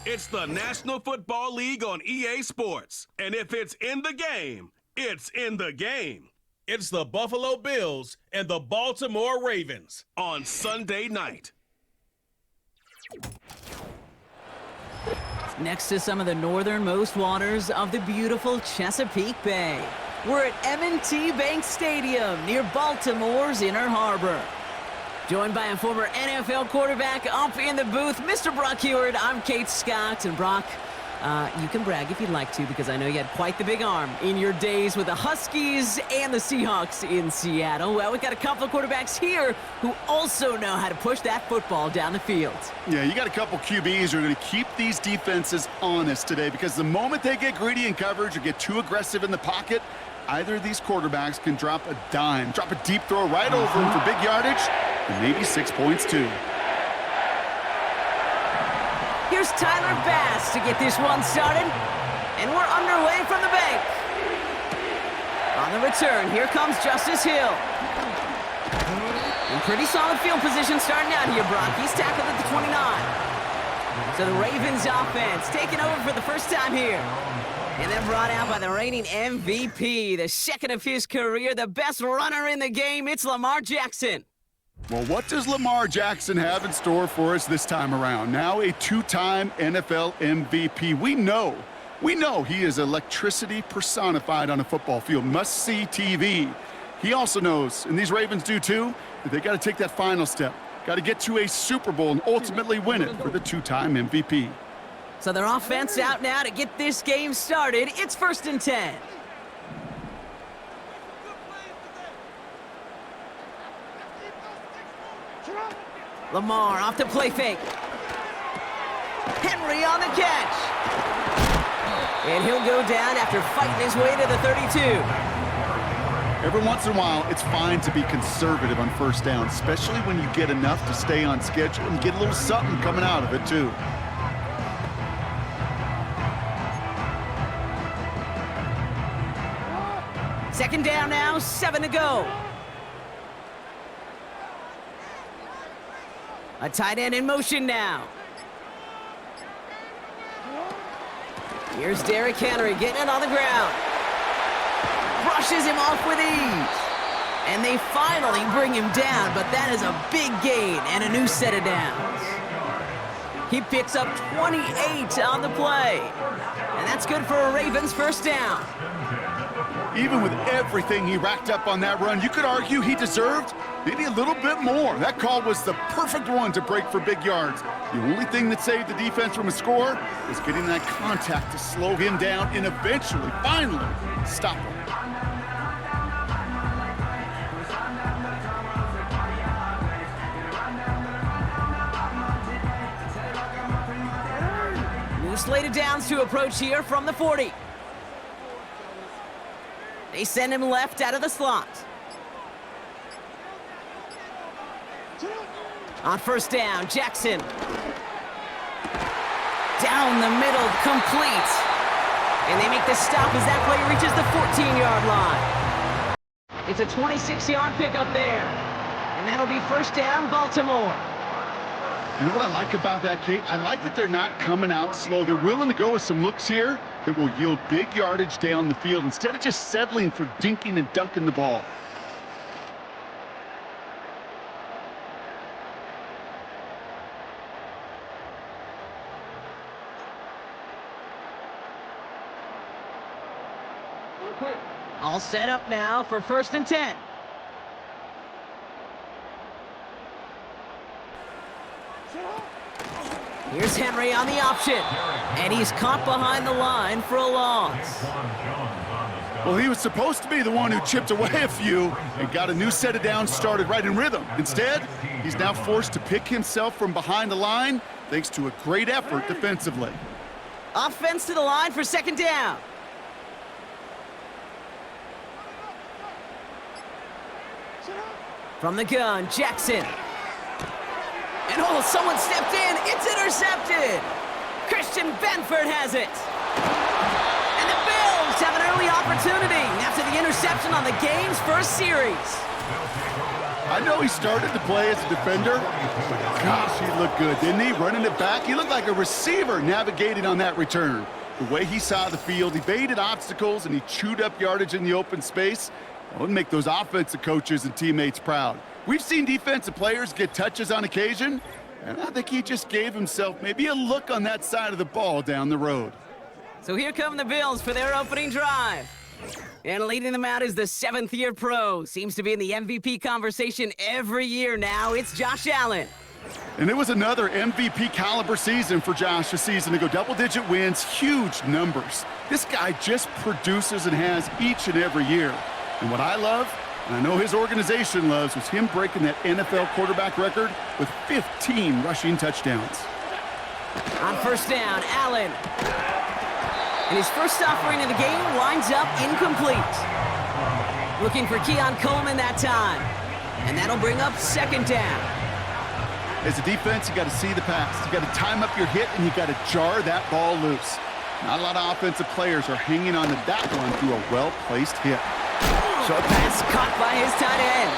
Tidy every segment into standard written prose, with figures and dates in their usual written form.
It's the National Football League on EA Sports. And if it's in the game, it's in the game. It's the Buffalo Bills and the Baltimore Ravens on Sunday night. Next to some of the northernmost waters of the beautiful Chesapeake Bay, we're at M&T Bank Stadium near Baltimore's Inner Harbor. Joined by a former NFL quarterback up in the booth, Mr. Brock Heward. I'm Kate Scott, and Brock, you can brag if you'd like to, because I know you had quite the big arm in your days with the Huskies and the Seahawks in Seattle. Well, we've got a couple of quarterbacks here who also know how to push that football down the field. Yeah, you got a couple QBs who are going to keep these defenses honest today, because the moment they get greedy in coverage or get too aggressive in the pocket, either of these quarterbacks can drop a dime, drop a deep throw right over him for big yardage, and maybe 6 points too. Here's Tyler Bass to get this one started, and we're underway from the bank. On the return, here comes Justice Hill. In pretty solid field position starting out here, Brock. He's tackled at the 29. So the Ravens offense taking over for the first time here. And then brought out by the reigning MVP, the second of his career, the best runner in the game. It's Lamar Jackson. Well, what does Lamar Jackson have in store for us this time around? Now a two-time NFL MVP. We know he is electricity personified on a football field. Must-see TV. He also knows, and these Ravens do too, that they got to take that final step. Got to get to a Super Bowl and ultimately win it for the two-time MVP. So their offense out now to get this game started. It's 1st and 10. Lamar off the play fake. Henry on the catch. And he'll go down after fighting his way to the 32. Every once in a while, it's fine to be conservative on first down, especially when you get enough to stay on schedule and get a little something coming out of it too. Second down now, 7 to go. A tight end in motion now. Here's Derrick Henry getting it on the ground. Brushes him off with ease. And they finally bring him down, but that is a big gain and a new set of downs. He picks up 28 on the play. And that's good for a Ravens first down. Even with everything he racked up on that run, you could argue he deserved maybe a little bit more. That call was the perfect one to break for big yards. The only thing that saved the defense from a score was getting that contact to slow him down and eventually, finally, stop him. New slate of downs to approach here from the 40. They send him left out of the slot. On first down, Jackson. Down the middle, complete. And they make the stop as that play reaches the 14-yard line. It's a 26-yard pickup there. And that'll be first down, Baltimore. You know what I like about that, Kate? I like that they're not coming out slow. They're willing to go with some looks here that will yield big yardage down the field instead of just settling for dinking and dunking the ball. All set up now for 1st and 10. Here's Henry on the option, and he's caught behind the line for a loss. Well, he was supposed to be the one who chipped away a few and got a new set of downs started right in rhythm. Instead, he's now forced to pick himself from behind the line thanks to a great effort defensively. Offense to the line for 2nd down. From the gun, Jackson. And oh, someone stepped in. It's intercepted. Christian Benford has it. And the Bills have an early opportunity after the interception on the game's first series. I know he started to play as a defender. Gosh, he looked good, didn't he? Running it back, he looked like a receiver navigating on that return. The way he saw the field, he evaded obstacles, and he chewed up yardage in the open space. It would make those offensive coaches and teammates proud. We've seen defensive players get touches on occasion, and I think he just gave himself maybe a look on that side of the ball down the road. So here come the Bills for their opening drive. And leading them out is the 7th-year pro. Seems to be in the MVP conversation every year now. It's Josh Allen. And it was another MVP caliber season for Josh, a season ago. Double-digit wins, huge numbers. This guy just produces and has each and every year. And what I love, and I know his organization loves, was him breaking that NFL quarterback record with 15 rushing touchdowns. On first down, Allen. And his first offering of the game winds up incomplete. Looking for Keon Coleman that time. And that'll bring up second down. As a defense, you got to see the pass. You got to time up your hit, and you got to jar that ball loose. Not a lot of offensive players are hanging on to that one through a well-placed hit. Short pass caught by his tight end.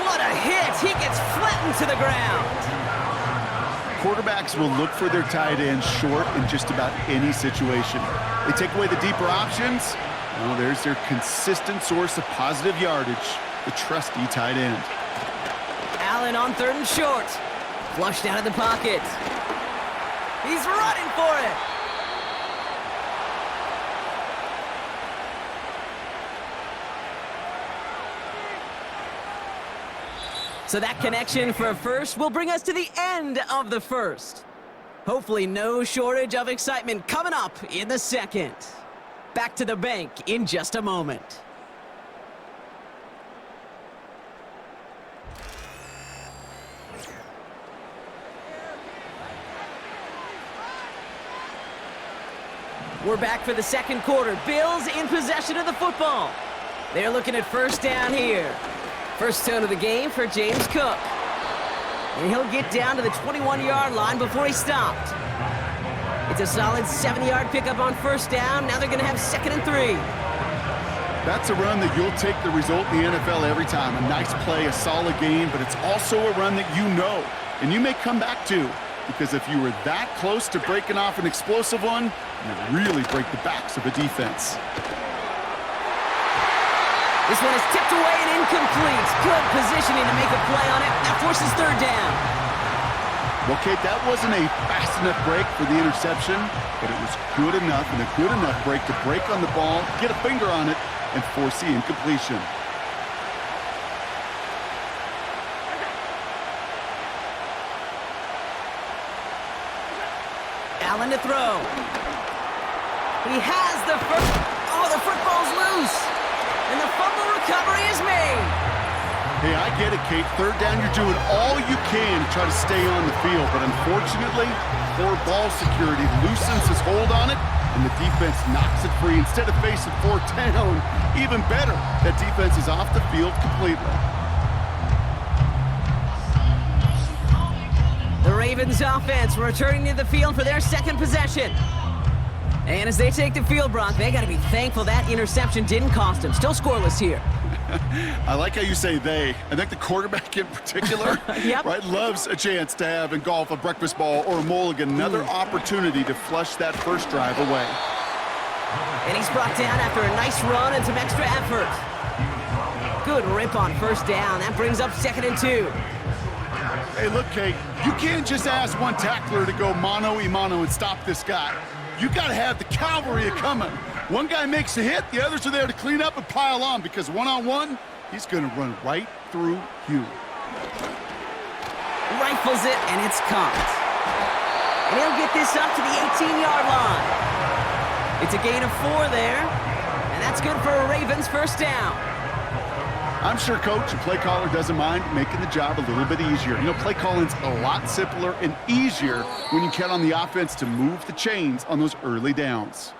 What a hit! He gets flattened to the ground. Quarterbacks will look for their tight end short in just about any situation. They take away the deeper options. Well, there's their consistent source of positive yardage, the trusty tight end. Allen on 3rd and short. Flushed out of the pocket. He's running for it. So that connection for a first will bring us to the end of the first. Hopefully no shortage of excitement coming up in the second. Back to the bank in just a moment. We're back for the second quarter. Bills in possession of the football. They're looking at first down here. First tone of the game for James Cook. And he'll get down to the 21-yard line before he stopped. It's a solid 7-yard pickup on first down. Now they're going to have 2nd and 3. That's a run that you'll take the result in the NFL every time. A nice play, a solid game, but it's also a run that you know, and you may come back to, because if you were that close to breaking off an explosive one, you really break the backs of a defense. This one is tipped away and incomplete. Good positioning to make a play on it. That forces 3rd down. Well, Kate, that wasn't a fast enough break for the interception, but it was good enough and a good enough break to break on the ball, get a finger on it, and force the incompletion. Allen to throw. He has the first. Oh, the football's loose. And the fumble recovery is made. Hey, I get it, Kate. 3rd down, you're doing all you can to try to stay on the field. But unfortunately, poor ball security loosens his hold on it, and the defense knocks it free. Instead of facing 4th down, even better, that defense is off the field completely. The Ravens offense returning to the field for their second possession. And as they take the field, Brock, they got to be thankful that interception didn't cost them. Still scoreless here. I like how you say they. I think the quarterback in particular Yep. right, loves a chance to have in golf a breakfast ball or a mulligan, another opportunity to flush that first drive away. And he's brought down after a nice run and some extra effort. Good rip on first down. That brings up 2nd and 2. Hey, look, Kate, you can't just ask one tackler to go mano-a-mano and stop this guy. You got to have the cavalry coming. One guy makes a hit, the others are there to clean up and pile on, because one-on-one, he's going to run right through you. Rifles it, and it's caught. And he'll get this up to the 18-yard line. It's a gain of 4 there, and that's good for a Ravens first down. I'm sure coach and play caller doesn't mind making the job a little bit easier. You know, play calling's a lot simpler and easier when you count on the offense to move the chains on those early downs.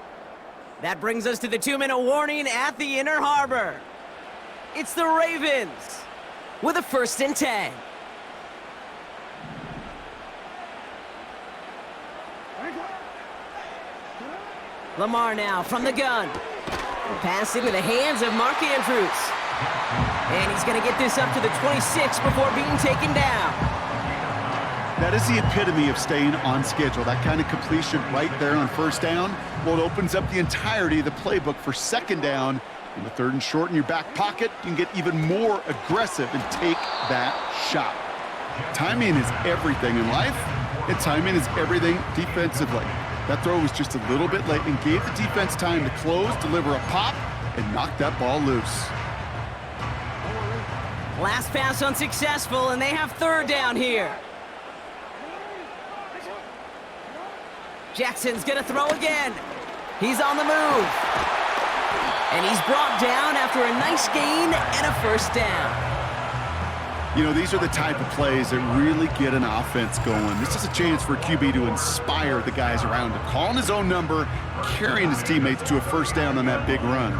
That brings us to the 2-minute warning at the Inner Harbor. It's the Ravens with a 1st and 10. Lamar now from the gun. Pass into the hands of Mark Andrews. And he's going to get this up to the 26 before being taken down. That is the epitome of staying on schedule. That kind of completion right there on first down. Well, it opens up the entirety of the playbook for second down. In the third and short in your back pocket, you can get even more aggressive and take that shot. Timing is everything in life, and timing is everything defensively. That throw was just a little bit late and gave the defense time to close, deliver a pop, and knock that ball loose. Last pass unsuccessful, and they have third down here. Jackson's gonna throw again. He's on the move. And he's brought down after a nice gain and a first down. You know, these are the type of plays that really get an offense going. This is a chance for a QB to inspire the guys around him. Calling his own number, carrying his teammates to a first down on that big run.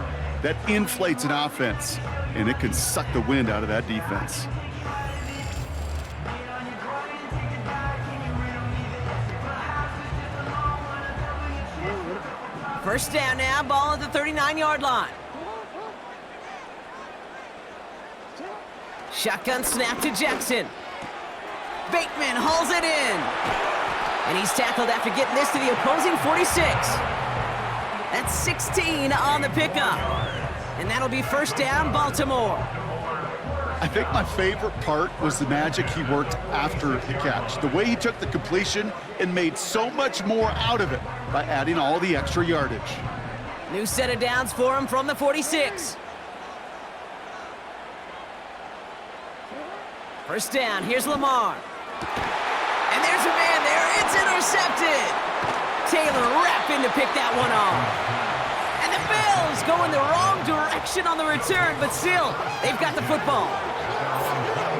That inflates an offense, and it can suck the wind out of that defense. First down now, ball at the 39-yard line. Shotgun snap to Jackson. Bateman hauls it in. And he's tackled after getting this to the opposing 46. That's 16 on the pickup. And that'll be first down, Baltimore. I think my favorite part was the magic he worked after the catch. The way he took the completion and made so much more out of it by adding all the extra yardage. New set of downs for him from the 46. First down, here's Lamar. And there's a man there, it's intercepted. Taylor rapping to pick that one off. And the Bills go in the wrong direction on the return, but still, they've got the football.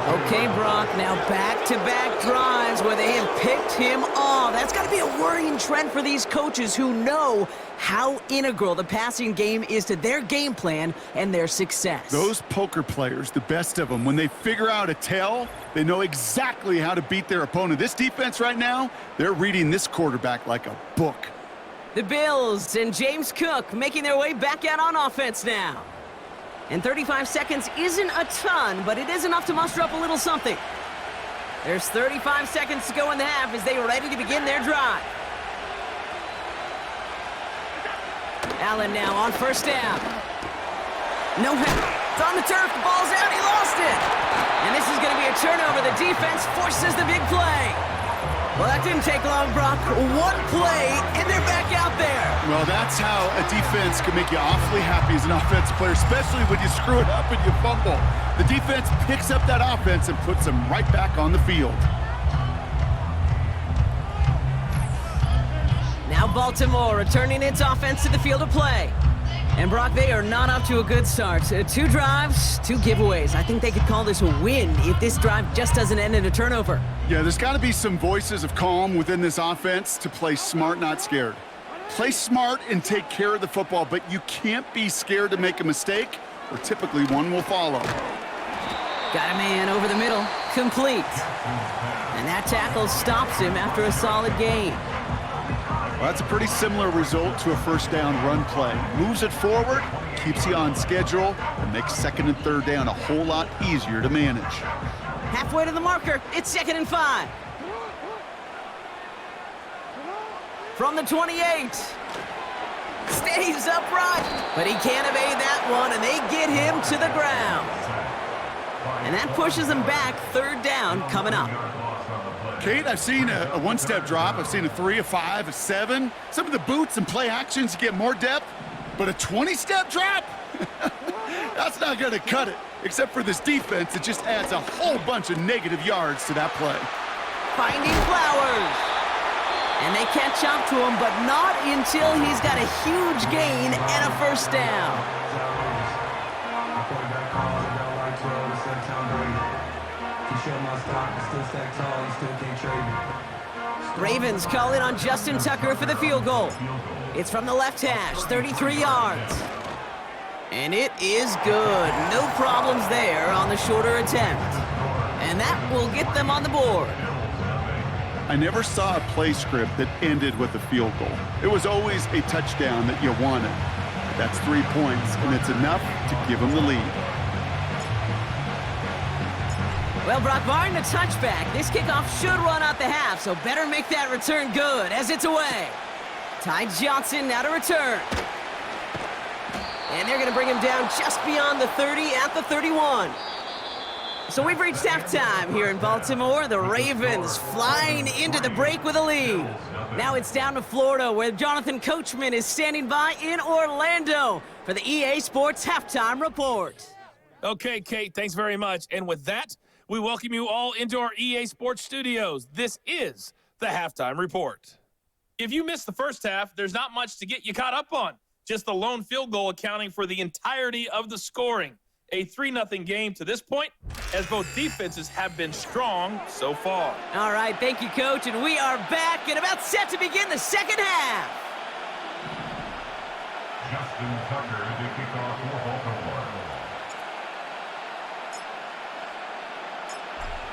Okay, Brock, now back-to-back drives where they have picked him off. That's got to be a worrying trend for these coaches who know how integral the passing game is to their game plan and their success. Those poker players, the best of them, when they figure out a tell, they know exactly how to beat their opponent. This defense right now, they're reading this quarterback like a book. The Bills and James Cook making their way back out on offense now. And 35 seconds isn't a ton, but it is enough to muster up a little something. There's 35 seconds to go in the half as they are ready to begin their drive. Allen now on first down. No help. It's on the turf. The ball's out. He lost it. And this is going to be a turnover. The defense forces the big play. Well, that didn't take long, Brock. One play, and they're back out there. Well, that's how a defense can make you awfully happy as an offensive player, especially when you screw it up and you fumble. The defense picks up that offense and puts them right back on the field. Now Baltimore returning its offense to the field of play. And Brock, they are not off to a good start. 2 drives, 2 giveaways. I think they could call this a win if this drive just doesn't end in a turnover. Yeah, there's got to be some voices of calm within this offense to play smart, not scared. Play smart and take care of the football, but you can't be scared to make a mistake, or typically one will follow. Got a man over the middle, complete. And that tackle stops him after a solid gain. Well, that's a pretty similar result to a first down run play. Moves it forward, keeps you on schedule, and makes second and third down a whole lot easier to manage. Halfway to the marker, it's 2nd and 5. From the 28. Stays upright, but he can't evade that one, and they get him to the ground. And that pushes him back, 3rd down coming up. Kate, I've seen a one-step drop. I've seen a 3, a 5, a 7. Some of the boots and play actions get more depth, but a 20-step drop? That's not going to cut it, except for this defense. It just adds a whole bunch of negative yards to that play. Finding Flowers. And they catch up to him, but not until he's got a huge gain and a first down. Ravens call in on Justin Tucker for the field goal. It's from the left hash, 33 yards. And it is good. No problems there on the shorter attempt. And that will get them on the board. I never saw a play script that ended with a field goal. It was always a touchdown that you wanted. That's 3 points, and it's enough to give them the lead. Well, Brock, barring the touchback, this kickoff should run out the half, so better make that return good as it's away. Ty Johnson now to return. And they're going to bring him down just beyond the 30 at the 31. So we've reached halftime here in Baltimore. The Ravens flying into the break with a lead. Now it's down to Florida, where Jonathan Coachman is standing by in Orlando for the EA Sports Halftime Report. Okay, Kate, thanks very much. And with that, we welcome you all into our EA Sports studios. This is the Halftime Report. If you missed the first half, there's not much to get you caught up on. Just the lone field goal accounting for the entirety of the scoring. A 3-0 game to this point, as both defenses have been strong so far. All right, thank you, Coach, and we are back and about set to begin the second half. Justin Tucker to kick off for Baltimore.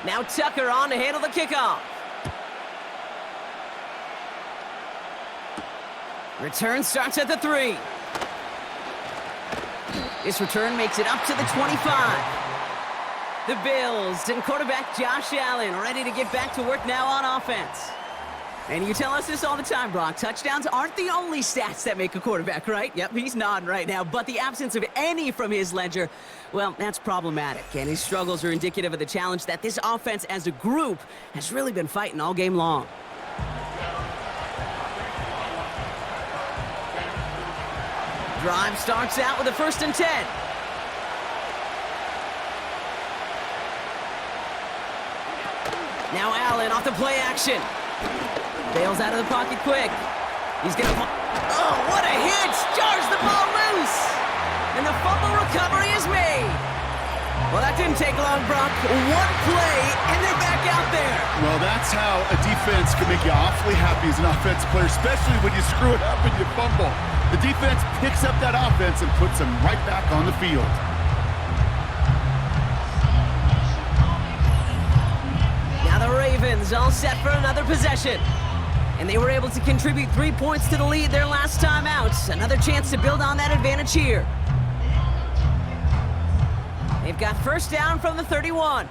Now Tucker on to handle the kickoff. Return starts at the 3. This return makes it up to the 25. The Bills and quarterback Josh Allen ready to get back to work now on offense. And you tell us this all the time, Brock. Touchdowns aren't the only stats that make a quarterback, right? Yep, he's nodding right now. But the absence of any from his ledger, well, that's problematic. And his struggles are indicative of the challenge that this offense as a group has really been fighting all game long. Drive starts out with a 1st and 10. Now Allen off the play action. Bails out of the pocket quick. He's going to... Oh, what a hit! Jars the ball loose! And the fumble recovery is made. Well, that didn't take long, Brock. One play, and they're back out there. Well, that's how a defense can make you awfully happy as an offensive player, especially when you screw it up and you fumble. The defense picks up that offense and puts them right back on the field. Now the Ravens all set for another possession. And they were able to contribute 3 points to the lead their last time out. Another chance to build on that advantage here. They've got 1st down from the 31.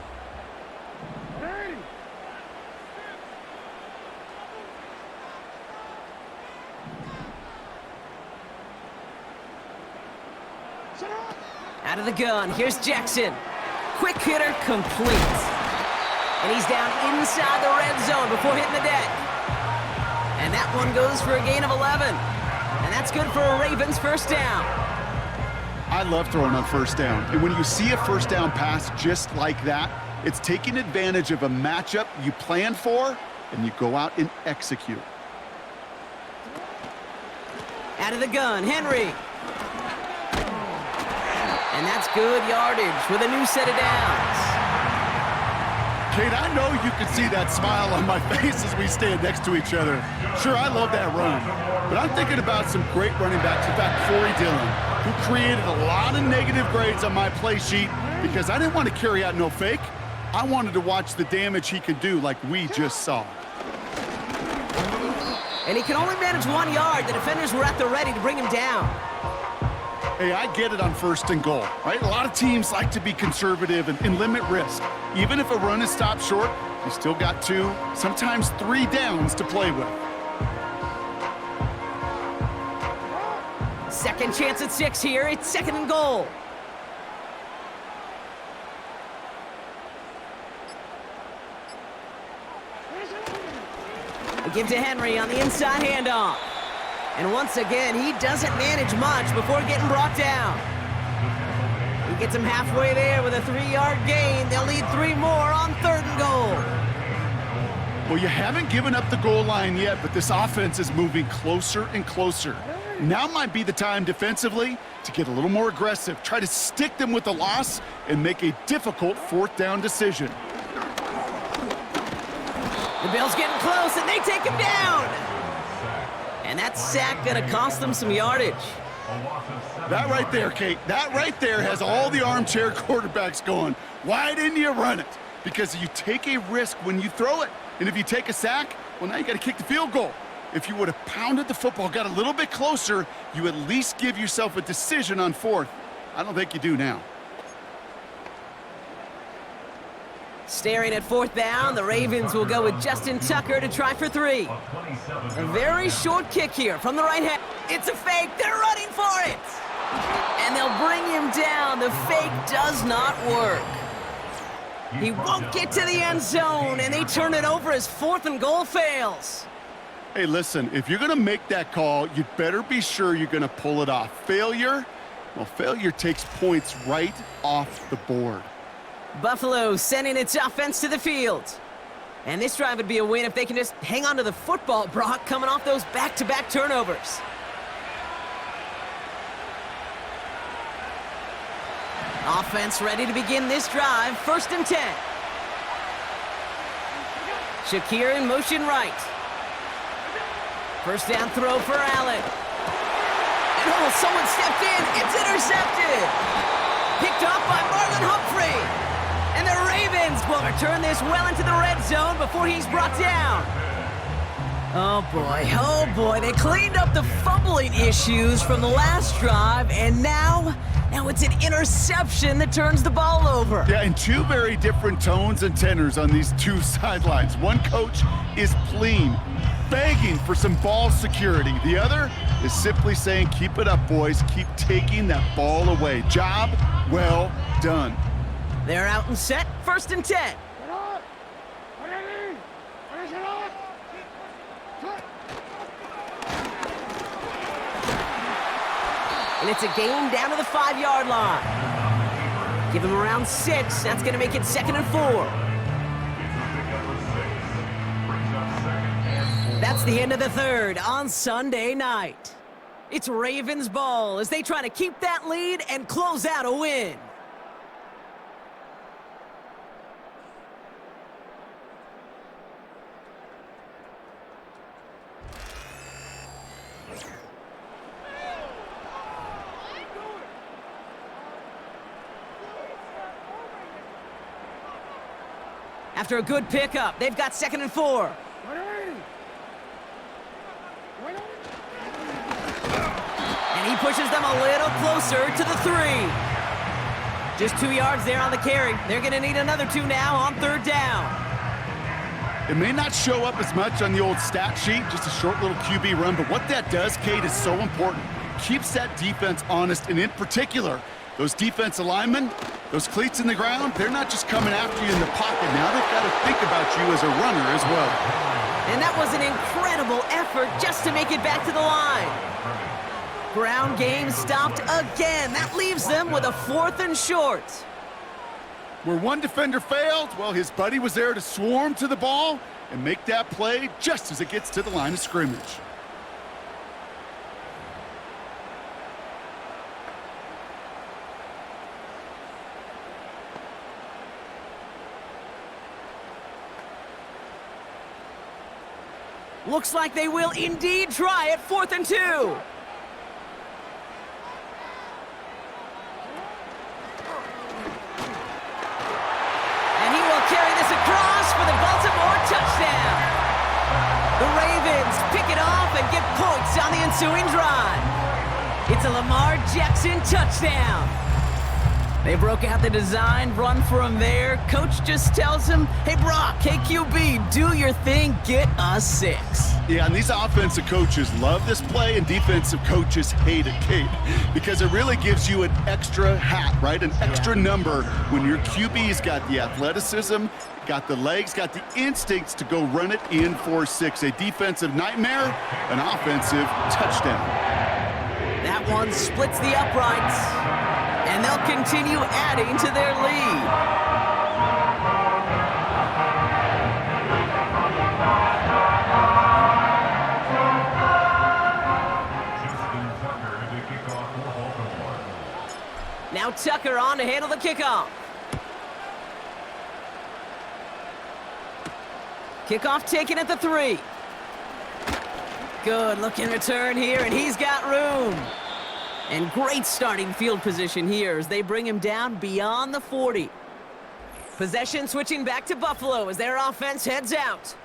Out of the gun, here's Jackson. Quick hitter complete. And he's down inside the red zone before hitting the deck. And that one goes for a gain of 11. And that's good for a Ravens 1st down. I love throwing on 1st down. And when you see a 1st down pass just like that, it's taking advantage of a matchup you plan for, and you go out and execute. Out of the gun, Henry. And that's good yardage with a new set of downs. Kate, I know you can see that smile on my face as we stand next to each other. Sure, I love that run, but I'm thinking about some great running backs. In fact, Corey Dillon, who created a lot of negative grades on my play sheet because I didn't want to carry out no fake. I wanted to watch the damage he could do like we just saw. And he can only manage 1 yard. The defenders were at the ready to bring him down. Hey, I get it on 1st and goal, right? A lot of teams like to be conservative and limit risk. Even if a run is stopped short, you still got 2, sometimes 3 downs to play with. Second chance at 6 here. It's 2nd and goal. They give to Henry on the inside handoff. And once again, he doesn't manage much before getting brought down. He gets him halfway there with a 3-yard gain. They'll need 3 more on 3rd and goal. Well, you haven't given up the goal line yet, but this offense is moving closer and closer. Now might be the time defensively to get a little more aggressive, try to stick them with the loss, and make a difficult 4th down decision. The Bills getting close, and they take him down. And that sack gonna cost them some yardage. That right there, Kate, that right there has all the armchair quarterbacks going. Why didn't you run it? Because you take a risk when you throw it. And if you take a sack, well, now you got to kick the field goal. If you would have pounded the football, got a little bit closer, you at least give yourself a decision on 4th. I don't think you do now. Staring at 4th down, the Ravens will go with Justin Tucker to try for 3. A very short kick here from the right hand. It's a fake. They're running for it. And they'll bring him down. The fake does not work. He won't get to the end zone, and they turn it over as 4th and goal fails. Hey, listen, if you're going to make that call, you'd better be sure you're going to pull it off. Failure takes points right off the board. Buffalo sending its offense to the field. And this drive would be a win if they can just hang on to the football, Brock, coming off those back-to-back turnovers. Offense ready to begin this drive. 1st and 10. Shakir in motion right. 1st down throw for Allen. And someone stepped in. It's intercepted. Picked off by Marlon Humphrey. And the Ravens will return this well into the red zone before he's brought down. Oh boy, they cleaned up the fumbling issues from the last drive, and now it's an interception that turns the ball over. Yeah, and 2 very different tones and tenors on these 2 sidelines. One coach is pleading, begging for some ball security. The other is simply saying, keep it up, boys. Keep taking that ball away. Job well done. They're out and set. 1st and 10. And it's a gain down to the 5-yard line. Give him around 6. That's going to make it 2nd and 4. That's the end of the 3rd on Sunday night. It's Ravens ball as they try to keep that lead and close out a win. After a good pickup, they've got 2nd and 4. And he pushes them a little closer to the 3. Just 2 yards there on the carry. They're going to need another 2 now on 3rd down. It may not show up as much on the old stat sheet, just a short little QB run, but what that does, Kate, is so important. Keeps that defense honest, and in particular, those defense linemen, those cleats in the ground, they're not just coming after you in the pocket. Now they've got to think about you as a runner as well. And that was an incredible effort just to make it back to the line. Ground game stopped again. That leaves them with a 4th and short. Where one defender failed, well, his buddy was there to swarm to the ball and make that play just as it gets to the line of scrimmage. Looks like they will indeed try it. 4th and 2. And he will carry this across for the Baltimore touchdown. The Ravens pick it off and get points on the ensuing drive. It's a Lamar Jackson touchdown. They broke out the design run for him there. Coach just tells him, hey, Brock, KQB, do your thing, get us 6. Yeah, and these offensive coaches love this play, and defensive coaches hate it, Kate, because it really gives you an extra hat, right? An extra number when your QB's got the athleticism, got the legs, got the instincts to go run it in for 6. A defensive nightmare, an offensive touchdown. That one splits the uprights, and they'll continue adding to their lead. Now Tucker on to handle the kickoff. Kickoff taken at the 3. Good looking return here, and he's got room. And great starting field position here as they bring him down beyond the 40. Possession switching back to Buffalo as their offense heads out.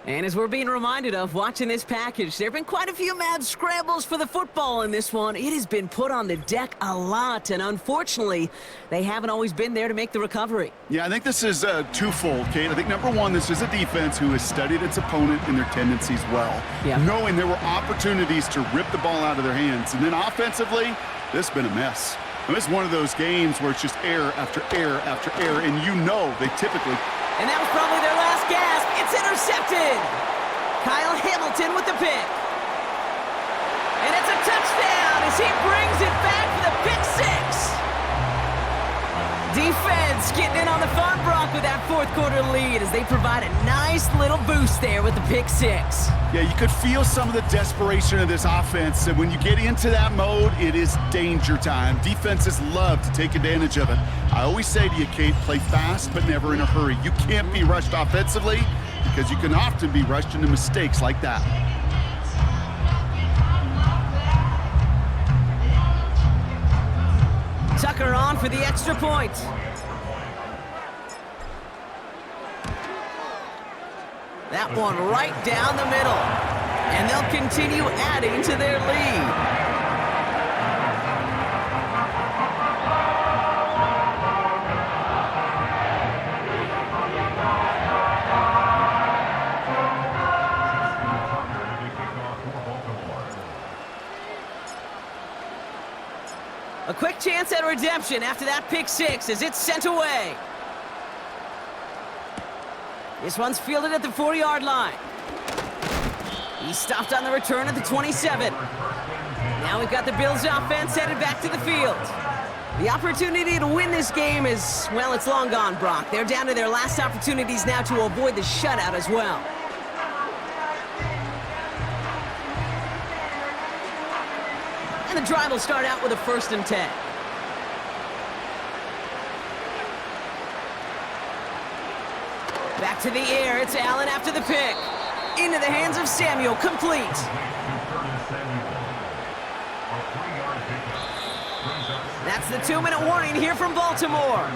And as we're being reminded of watching this package, there have been quite a few mad scrambles for the football in this one. It has been put on the deck a lot, and unfortunately, they haven't always been there to make the recovery. Yeah, I think this is twofold, Kate. I think, number one, this is a defense who has studied its opponent and their tendencies well, knowing there were opportunities to rip the ball out of their hands. And then offensively, this has been a mess. And this is one of those games where it's just error after error after error, and you know they typically... And that was probably their last gasp. It's intercepted. Kyle Hamilton with the pick. And it's a touchdown as he brings it back for the pick six. Defense getting in on the fun, Brock, with that fourth quarter lead as they provide a nice little boost there with the pick six. Yeah, you could feel some of the desperation of this offense, and when you get into that mode, it is danger time. Defenses love to take advantage of it. I always say to you, Kate, play fast but never in a hurry. You can't be rushed offensively because you can often be rushed into mistakes like that. Tucker on for the extra point. That one right down the middle. And they'll continue adding to their lead. A quick chance at redemption after that pick six as it's sent away. This one's fielded at the 4-yard line. He stopped on the return at the 27. Now we've got the Bills offense headed back to the field. The opportunity to win this game is, well, it's long gone, Brock. They're down to their last opportunities now to avoid the shutout as well. And the drive will start out with a 1st and 10. Back to the air, it's Allen after the pick. Into the hands of Samuel, complete. That's the 2-minute warning here from Baltimore.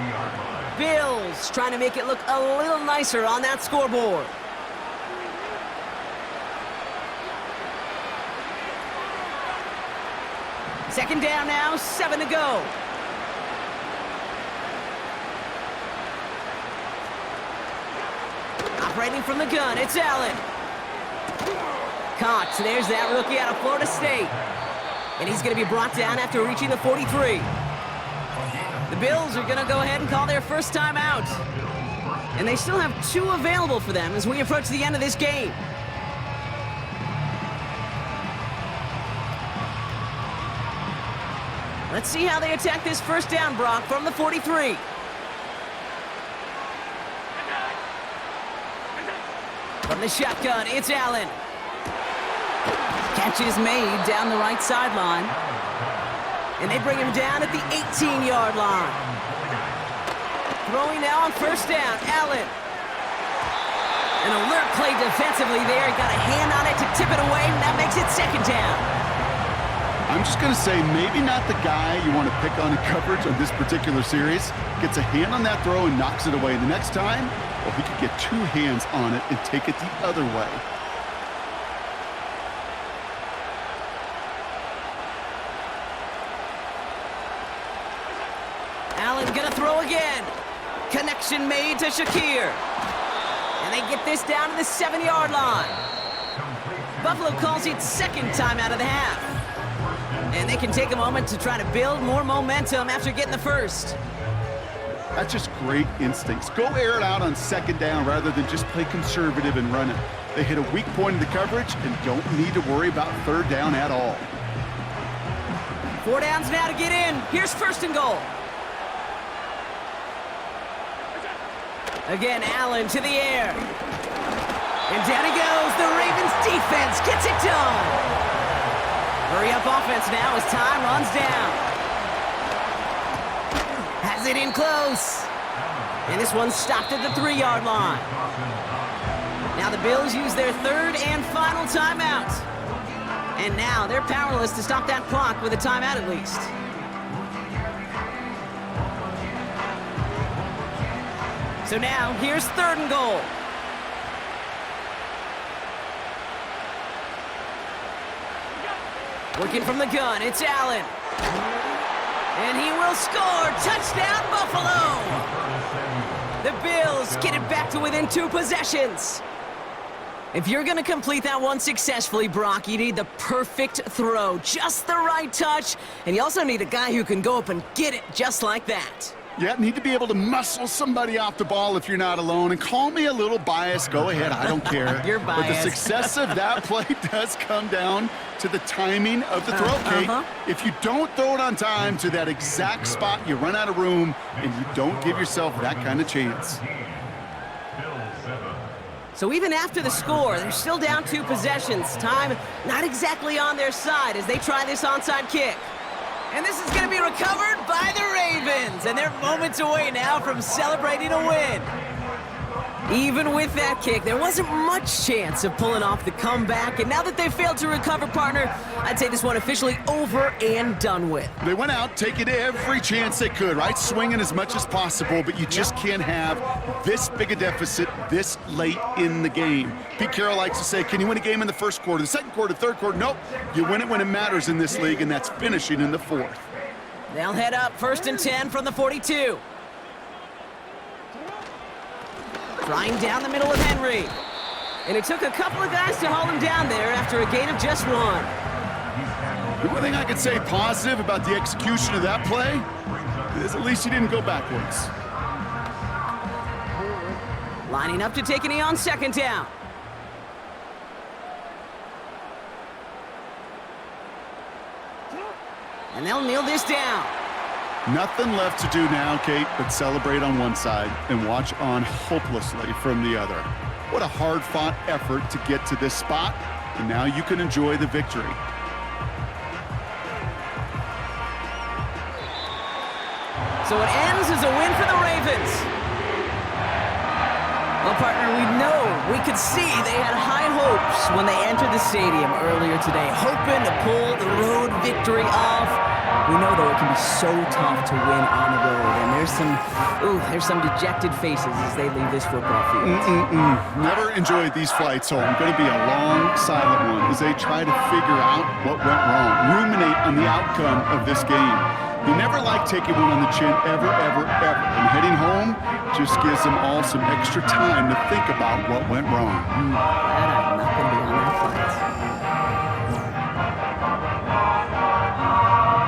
Bills trying to make it look a little nicer on that scoreboard. Second down now, 7 to go. Operating from the gun, it's Allen. Caught, there's that rookie out of Florida State. And he's going to be brought down after reaching the 43. The Bills are going to go ahead and call their first timeout. And they still have 2 available for them as we approach the end of this game. Let's see how they attack this first down, Brock, from the 43. From the shotgun, it's Allen. Catch is made down the right sideline. And they bring him down at the 18-yard line. Throwing now on first down, Allen. An alert play defensively there. Got a hand on it to tip it away, and that makes it second down. I'm just going to say maybe not the guy you want to pick on in coverage on this particular series. Gets a hand on that throw and knocks it away. The next time, well, he could get 2 hands on it and take it the other way. Allen gonna throw again. Connection made to Shakir. And they get this down to the 7-yard line. Buffalo calls it second time out of the half. And they can take a moment to try to build more momentum after getting the first. That's just great instincts. Go air it out on second down rather than just play conservative and run it. They hit a weak point in the coverage and don't need to worry about third down at all. 4 downs now to get in. Here's 1st and goal. Again, Allen to the air. And down he goes. The Ravens defense gets it done. Hurry up offense now as time runs down. Has it in close. And this one's stopped at the 3-yard line. Now the Bills use their 3rd and final timeout. And now they're powerless to stop that clock with a timeout at least. So now here's 3rd and goal. Working from the gun, it's Allen. And he will score. Touchdown, Buffalo. The Bills get it back to within 2 possessions. If you're going to complete that one successfully, Brock, you need the perfect throw, just the right touch, and you also need a guy who can go up and get it just like that. Yeah, need to be able to muscle somebody off the ball if you're not alone. And call me a little biased. Go ahead, I don't care. You're But the biased. success of that play does come down to the timing of the throw, Kate. If you don't throw it on time to that exact spot, you run out of room, and you don't give yourself that kind of chance. So even after the score, they're still down 2 possessions. Time not exactly on their side as they try this onside kick. And this is going to be recovered by the Ravens. And they're moments away now from celebrating a win. Even with that kick, there wasn't much chance of pulling off the comeback. And now that they've failed to recover, partner, I'd say this one officially over and done with. They went out taking every chance they could, right? Swinging as much as possible, but you just can't have this big a deficit this late in the game. Pete Carroll likes to say, can you win a game in the first quarter, the second quarter, third quarter? Nope. You win it when it matters in this league, and that's finishing in the fourth. They'll head up 1st and 10 from the 42. Flying down the middle of Henry. And it took a couple of guys to hold him down there after a gain of just 1. The one thing I could say positive about the execution of that play is at least he didn't go backwards. Lining up to take a knee on 2nd down. And they'll kneel this down. Nothing left to do now, Kate, but celebrate on one side and watch on hopelessly from the other. What a hard-fought effort to get to this spot, and now you can enjoy the victory. So it ends as a win for the Ravens. Well, partner, we could see they had high hopes when they entered the stadium earlier today, hoping to pull the road victory off. We know, though, it can be so tough to win on the road, and there's some dejected faces as they leave this football field. Never enjoyed these flights home. Going to be a long, silent one as they try to figure out what went wrong, ruminate on the outcome of this game. You never like taking one on the chin, ever, ever, ever. And heading home just gives them all some extra time to think about what went wrong. Glad I'm not going to be on that flight.